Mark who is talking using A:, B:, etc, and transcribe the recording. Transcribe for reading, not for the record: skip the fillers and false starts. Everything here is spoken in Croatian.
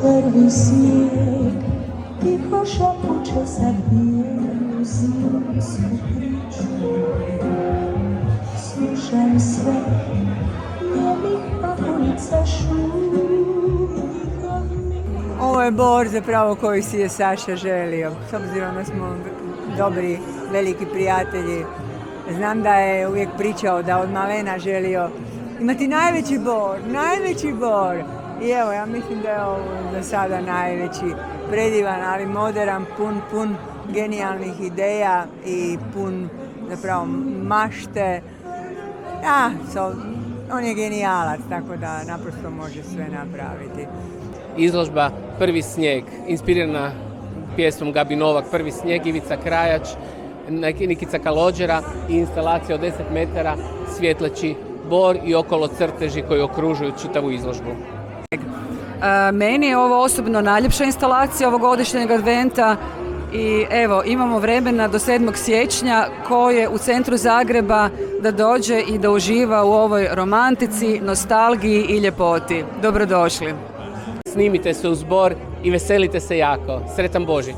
A: Prvi snijeg tiho šapuće sad bijelu zimsku priču. Slušam sve, njemih papunica šumi.
B: Ovo je bor zapravo koji si je Saša želio, s obzirom da smo dobri, veliki prijatelji. Znam da je uvijek pričao da od malena želio imati najveći bor. I evo, ja mislim da je ovo za sada najveći, predivan, ali moderan, pun genijalnih ideja i pun zapravo mašte. On je genijalac, tako da naprosto može sve napraviti.
C: Izložba Prvi snijeg, inspirirana pjesmom Gabi Novak, Prvi snijeg, Ivica Krajač, Nikica Kalođera i instalacija od 10 metara svjetleći bor i okolo crteži koji okružuju čitavu izložbu.
D: Meni je ovo osobno najljepša instalacija ovogodišnjeg adventa i evo, imamo vremena do 7. siječnja ko je u centru Zagreba da dođe i da uživa u ovoj romantici, nostalgiji i ljepoti. Dobrodošli.
C: Snimite se uz bor i veselite se jako. Sretan Božić!